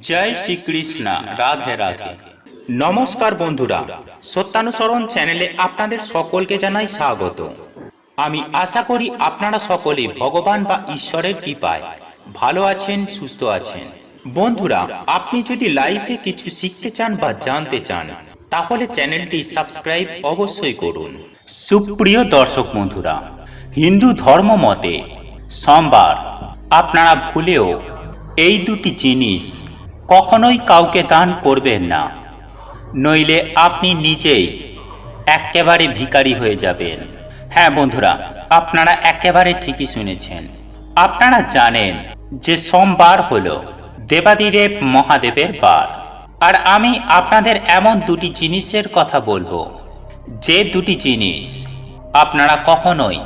জয় শ্রীকৃষ্ণ। রাধে রাধে। নমস্কার বন্ধুরা, সত্যানুসরণ চ্যানেলে আপনাদের সকলকে জানাই স্বাগত। আমি আশা করি আপনারা সকলে ভগবান বা ঈশ্বরের কৃপায় ভালো আছেন, সুস্থ আছেন। বন্ধুরা, আপনি যদি লাইফে কিছু শিখতে চান বা জানতে চান তাহলে চ্যানেলটি সাবস্ক্রাইব অবশ্যই করুন। সুপ্রিয় দর্শক বন্ধুরা, হিন্দু ধর্ম মতে সোমবার আপনারা ভুলেও এই দুটি জিনিস কখনোই কাউকে দান করবেন না, নইলে আপনি নিজেই একেবারে ভিখারি হয়ে যাবেন। হ্যাঁ বন্ধুরা, আপনারা একেবারে ঠিকই শুনেছেন। আপনারা জানেন যে সোমবার হলো দেবাদিদেব মহাদেবের বার, আর আমি আপনাদের এমন দুটি জিনিসের কথা বলবো যে দুটি জিনিস আপনারা কখনোই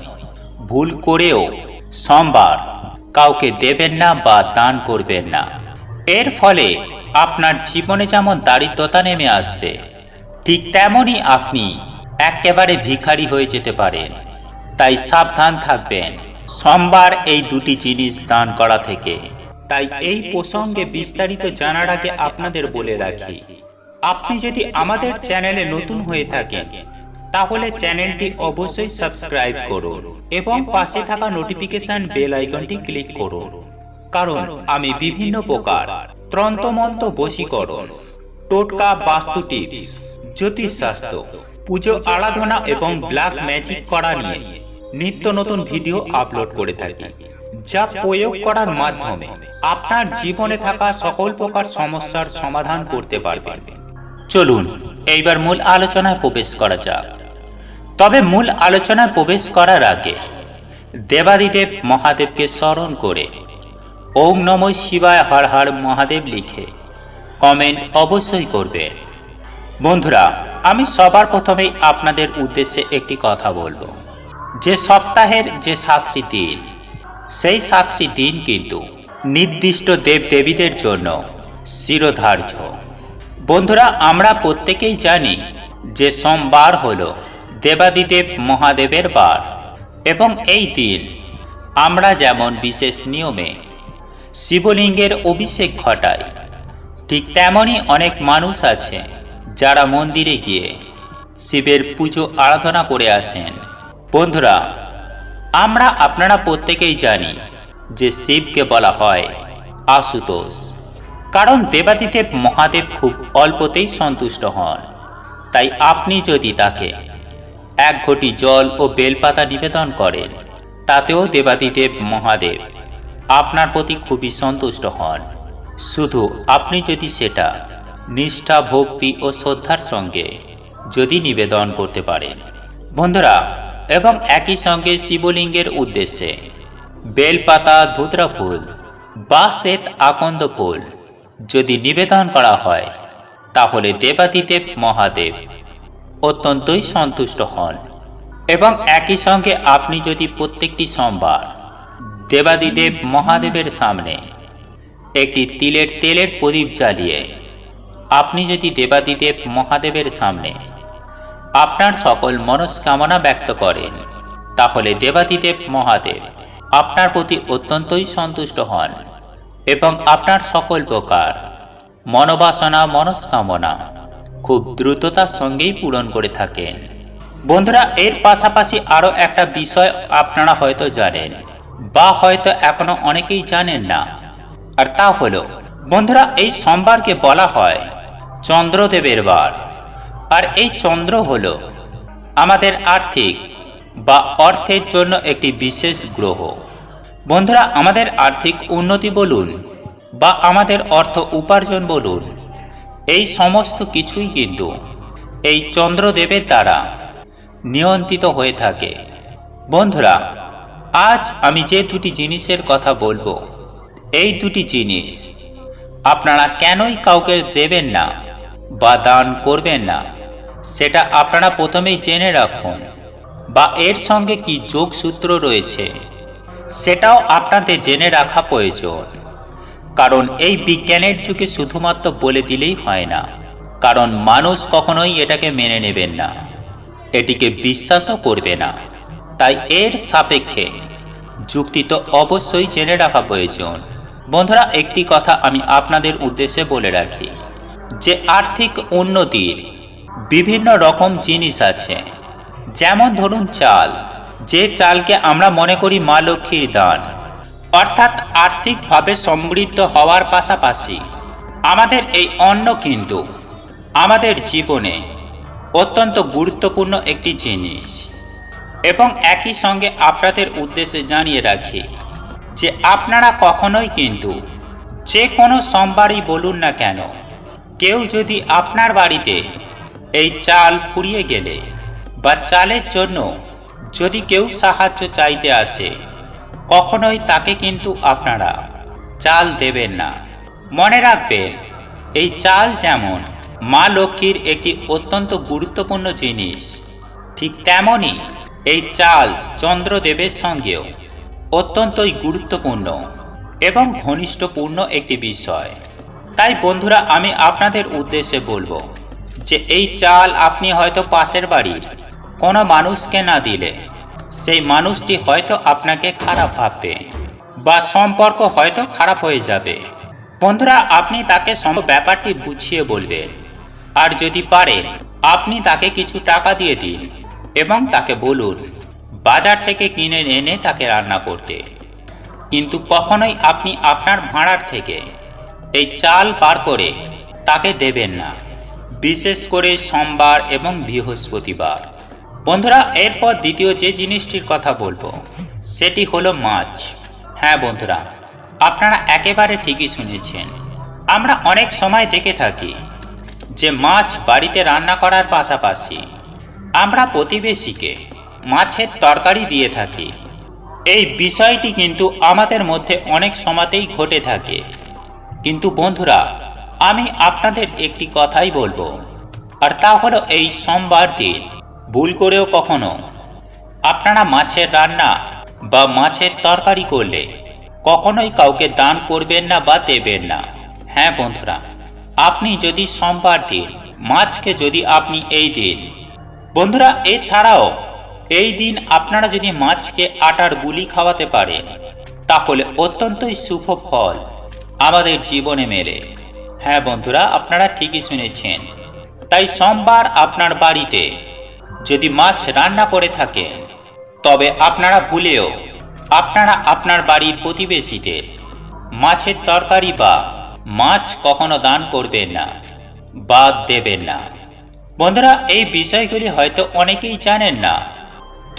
ভুল করেও সোমবার কাউকে দেবেন না বা দান করবেন না। এর ফলে আপনার জীবনে যেমন দারিদ্রতা নেমে আসবে, ঠিক তেমনই আপনি একেবারে ভিখারি হয়ে যেতে পারেন। তাই সাবধান থাকবেন সোমবার এই দুটি জিনিস দান করা থেকে। তাই এই প্রসঙ্গে বিস্তারিত জানার আগে আপনাদের বলে রাখি, আপনি যদি আমাদের চ্যানেলে নতুন হয়ে থাকেন তাহলে চ্যানেলটি অবশ্যই সাবস্ক্রাইব করুন এবং পাশে থাকা নোটিফিকেশন বেল আইকনটি ক্লিক করুন, কারণ আমি বিভিন্ন প্রকার তন্ত্রমন্ত্র, বশীকরণ, টোটকা, বাস্তু টিপস, জ্যোতিষশাস্ত্র, পুজো আরাধনা এবং ব্ল্যাক ম্যাজিক করা নিয়ে নিত্য নতুন ভিডিও আপলোড করে থাকি, যা প্রয়োগ করার মাধ্যমে আপনার জীবনে থাকা সকল প্রকার সমস্যার সমাধান করতে পারবেন। চলুন এইবার মূল আলোচনায় প্রবেশ করা যাক। তবে মূল আলোচনায় প্রবেশ করার আগে দেবাদিদেব মহাদেবকে স্মরণ করে ওম নমঃ শিবায় হর হর মহাদেব লিখে কমেন্ট অবশ্যই করবেন। বন্ধুরা, আমি সবার প্রথমেই আপনাদের উদ্দেশ্যে একটি কথা বলবো যে সপ্তাহের যে 7টি দিন, সেই 7টি দিন কিন্তু নির্দিষ্ট দেবদেবীদের জন্য শিরোধার্য। বন্ধুরা, আমরা প্রত্যেকেই জানি যে সোমবার হলো দেবাদিদেব মহাদেবের বার, এবং এই দিন আমরা যেমন বিশেষ নিয়মে শিবলিঙ্গের অভিষেক ঘটাই, ঠিক তেমনই অনেক মানুষ আছে যারা মন্দিরে গিয়ে শিবের পুজো আরাধনা করে আসেন। বন্ধুরা, আপনারা প্রত্যেকেই জানি যে শিবকে বলা হয় আশুতোষ, কারণ দেবাদিদেব মহাদেব খুব অল্পতেই সন্তুষ্ট হন। তাই আপনি যদি তাকে এক ঘটি জল ও বেলপাতা নিবেদন করেন, তাতেও দেবাদিদেব মহাদেব আপনার প্রতি খুবই সন্তুষ্ট হন, শুধু আপনি যদি সেটা নিষ্ঠা, ভক্তি ও শ্রদ্ধার সঙ্গে যদি নিবেদন করতে পারেন। বন্ধুরা, এবং একই সঙ্গে শিবলিঙ্গের উদ্দেশ্যে বেলপাতা, ধুতরা ফুল বা শ্বেত আকন্দ ফুল যদি নিবেদন করা হয়, তাহলে দেবাদিদেব মহাদেব অত্যন্তই সন্তুষ্ট হন। এবং একই সঙ্গে আপনি যদি প্রত্যেকটি সোমবার দেবাদিদেব মহাদেবের সামনে একটি তেলের প্রদীপ জ্বালিয়ে আপনি যদি দেবাদিদেব মহাদেবের সামনে আপনার সকল মনস্কামনা ব্যক্ত করেন, তাহলে দেবাদিদেব মহাদেব আপনার প্রতি অত্যন্তই সন্তুষ্ট হন এবং আপনার সকল প্রকার মনোবাসনা, মনস্কামনা খুব দ্রুততার সঙ্গেই পূরণ করে থাকেন। বন্ধুরা, এর পাশাপাশি আরও একটা বিষয় আপনারা হয়তো জানেন বা হয়তো এখনো অনেকেই জানেন না, আর তা হলো বন্ধুরা, এই সোমবারকে বলা হয় চন্দ্রদেবের বার। আর এই চন্দ্র হলো আমাদের আর্থিক বা অর্থের জন্য একটি বিশেষ গ্রহ। বন্ধুরা, আমাদের আর্থিক উন্নতি বলুন বা আমাদের অর্থ উপার্জন বলুন, এই সমস্ত কিছুই কিন্তু এই চন্দ্রদেবের দ্বারা নিয়ন্ত্রিত হয়ে থাকে। বন্ধুরা, আজ আমি যে দুটি জিনিসের কথা বলবো, এই দুটি জিনিস আপনারা কেনই কাউকে দেবেন না বা দান করবেন না, সেটা আপনারা প্রথমেই জেনে রাখুন, বা এর সঙ্গে কি যোগসূত্র রয়েছে সেটাও আপনাদের জেনে রাখা প্রয়োজন। কারণ এই বিজ্ঞানের যুগে শুধুমাত্র বলে দিলেই হয় না, কারণ মানুষ কখনোই এটাকে মেনে নেবেন না, এটিকে বিশ্বাসও করবে না। তাই এর সাপেক্ষে যুক্তি তো অবশ্যই জেনে রাখা প্রয়োজন। বন্ধুরা, একটি কথা আমি আপনাদের উদ্দেশ্যে বলে রাখি যে আর্থিক উন্নতির বিভিন্ন রকম জিনিস আছে। যেমন ধরুন চাল, যে চালকে আমরা মনে করি মা লক্ষ্মীর দান, অর্থাৎ আর্থিকভাবে সমৃদ্ধ হওয়ার পাশাপাশি আমাদের এই অন্ন কিন্তু আমাদের জীবনে অত্যন্ত গুরুত্বপূর্ণ একটি জিনিস। এবং একই সঙ্গে আপনাদের উদ্দেশ্যে জানিয়ে রাখি যে আপনারা কখনোই কিন্তু যে কোনো সোমবারই বলুন না কেন, কেউ যদি আপনার বাড়িতে এই চাল ফুরিয়ে গেলে বা চালের জন্য যদি কেউ সাহায্য চাইতে আসে, কখনোই তাকে কিন্তু আপনারা চাল দেবেন না। মনে রাখবেন, এই চাল যেমন মা লক্ষ্মীর একটি অত্যন্ত গুরুত্বপূর্ণ জিনিস, ঠিক তেমনই এই চাল চন্দ্রদেবের সঙ্গেও অত্যন্তই গুরুত্বপূর্ণ এবং ঘনিষ্ঠপূর্ণ একটি বিষয়। তাই বন্ধুরা, আমি আপনাদের উদ্দেশ্যে বলবো যে এই চাল আপনি হয়তো পাশের বাড়ির কোনো মানুষকে না দিলে সেই মানুষটি হয়তো আপনাকে খারাপ ভাববে বা সম্পর্ক হয়তো খারাপ হয়ে যাবে। বন্ধুরা, আপনি তাকে ব্যাপারটি বুঝিয়ে বলবেন, আর যদি পারেন আপনি তাকে কিছু টাকা দিয়ে দিন এবং তাকে বলুন বাজার থেকে কিনে এনে তাকে রান্না করতে। কিন্তু কখনোই আপনি আপনার ভাঁড়ার থেকে এই চাল বার করে তাকে দেবেন না, বিশেষ করে সোমবার এবং বৃহস্পতিবার। বন্ধুরা, এরপর দ্বিতীয় যে জিনিসটির কথা বলবো সেটি হলো মাছ। হ্যাঁ বন্ধুরা, আপনারা একেবারে ঠিকই শুনেছেন। আমরা অনেক সময় দেখে থাকি যে মাছ বাড়িতে রান্না করার পাশাপাশি আমরা প্রতিবেশীকে মাছের তরকারি দিয়ে থাকি। এই বিষয়টি কিন্তু আমাদের মধ্যে অনেক সময়তেই ঘটে থাকে। কিন্তু বন্ধুরা, আমি আপনাদের একটি কথাই বলবো, আর তা হলো এই সোমবার দিন ভুল করেও কখনো আপনারা মাছের রান্না বা মাছের তরকারি করলে কখনোই কাউকে দান করবেন না বা দেবেন না। হ্যাঁ বন্ধুরা, আপনি যদি সোমবার দিন মাছকে যদি আপনি এই দিন, বন্ধুরা এছাড়াও এই দিন আপনারা যদি মাছকে আটার গুলি খাওয়াতে পারেন, তাহলে অত্যন্তই শুভ ফল আমাদের জীবনে মেলে। হ্যাঁ বন্ধুরা, আপনারা ঠিকই শুনেছেন। তাই সোমবার আপনার বাড়িতে যদি মাছ রান্না করে থাকেন, তবে আপনারা ভুলেও আপনারা আপনার বাড়ির প্রতিবেশীদের মাছের তরকারি বা মাছ কখনো দান করবেন না বা দেবেন না। বন্ধুরা, এই বিষয়গুলি হয়তো অনেকেই জানেন না,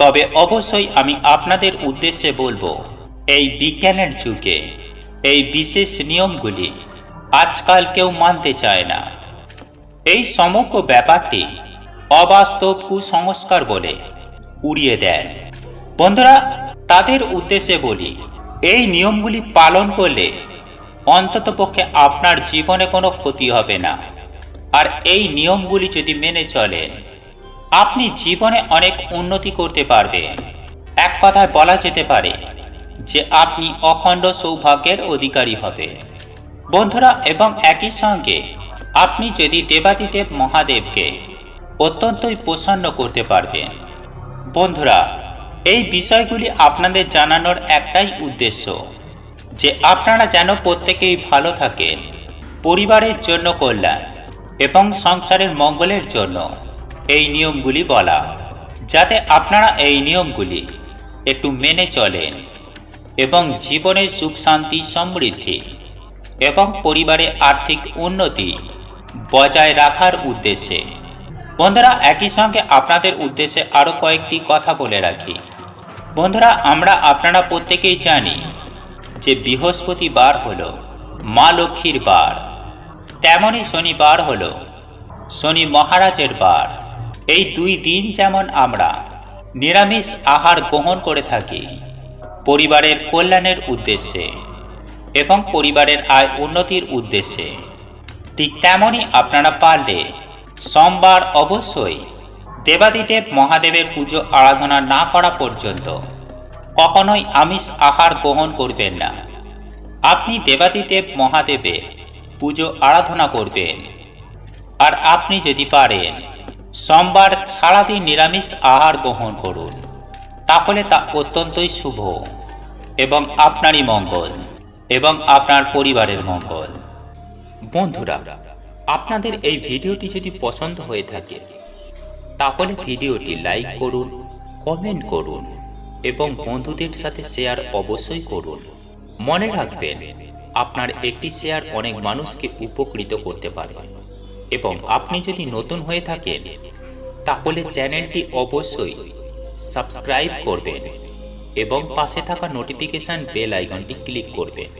তবে অবশ্যই আমি আপনাদের উদ্দেশ্যে বলবো, এই বিজ্ঞানের যুগে এই বিশেষ নিয়মগুলি আজকাল কেউ মানতে চায় না। এই সমগ্র ব্যাপারটি অবাস্তব কুসংস্কার বলে উড়িয়ে দেন। বন্ধুরা, তাদের উদ্দেশ্যে বলি, এই নিয়মগুলি পালন করলে অন্ততপক্ষে আপনার জীবনে কোনো ক্ষতি হবে না। আর এই নিয়মগুলি যদি মেনে চলেন, আপনি জীবনে অনেক উন্নতি করতে পারবেন। এক কথায় বলা যেতে পারে যে আপনি অখণ্ড সৌভাগ্যের অধিকারী হবে। বন্ধুরা, এবং একই সঙ্গে আপনি যদি দেবাদিদেব মহাদেবকে অত্যন্তই প্রসন্ন করতে পারবেন। বন্ধুরা, এই বিষয়গুলি আপনাদের জানানোর একটাই উদ্দেশ্য যে আপনারা যেন প্রত্যেকেই ভালো থাকেন, পরিবারের জন্য কল্যাণ এবং সংসারের মঙ্গলের জন্য এই নিয়মগুলি বলা, যাতে আপনারা এই নিয়মগুলি একটু মেনে চলেন এবং জীবনের সুখ শান্তি সমৃদ্ধি এবং পরিবারে আর্থিক উন্নতি বজায় রাখার উদ্দেশ্যে। বন্ধুরা, একই সঙ্গে আপনাদের উদ্দেশ্যে আরও কয়েকটি কথা বলে রাখি। বন্ধুরা, আপনারা প্রত্যেকেই জানি যে বৃহস্পতিবার হলো মা লক্ষ্মীর বার, তেমনই শনিবার হলো শনি মহারাজের বার। এই দুই দিন যেমন আমরা নিরামিষ আহার গ্রহণ করে থাকি পরিবারের কল্যাণের উদ্দেশ্যে এবং পরিবারের আয় উন্নতির উদ্দেশ্যে, ঠিক তেমনই আপনারা পারলে সোমবার অবশ্যই দেবাদিদেব মহাদেবের পুজো আরাধনা না করা পর্যন্ত কখনোই আমিষ আহার গ্রহণ করবেন না। আপনি দেবাদিদেব মহাদেবের পুজো আরাধনা করবেন। আর আপনি যদি পারেন সোমবার সারাদিন নিরামিষ আহার গ্রহণ করুন, তাহলে তা অত্যন্তই শুভ এবং আপনারই মঙ্গল। এবং আপনার পরিবারের মঙ্গল। বন্ধুরা, আপনাদের এই ভিডিওটি যদি পছন্দ হয়ে থাকে তাহলে ভিডিওটি লাইক করুন, কমেন্ট করুন এবং বন্ধুদের সাথে শেয়ার অবশ্যই করুন। মনে রাখবেন, আপনার একটি শেয়ার অনেক মানুষকে উপকৃত করতে পারে। এবং আপনি যদি নতুন হয়ে থাকেন তাহলে চ্যানেলটি অবশ্যই সাবস্ক্রাইব করবেন এবং পাশে থাকা নোটিফিকেশন বেল আইকনটি ক্লিক করবেন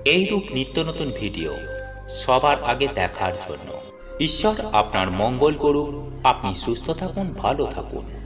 এইরূপ নিত্য নতুন ভিডিও সবার আগে দেখার জন্য। ঈশ্বর আপনার মঙ্গল করুন। আপনি সুস্থ থাকুন, ভালো থাকুন।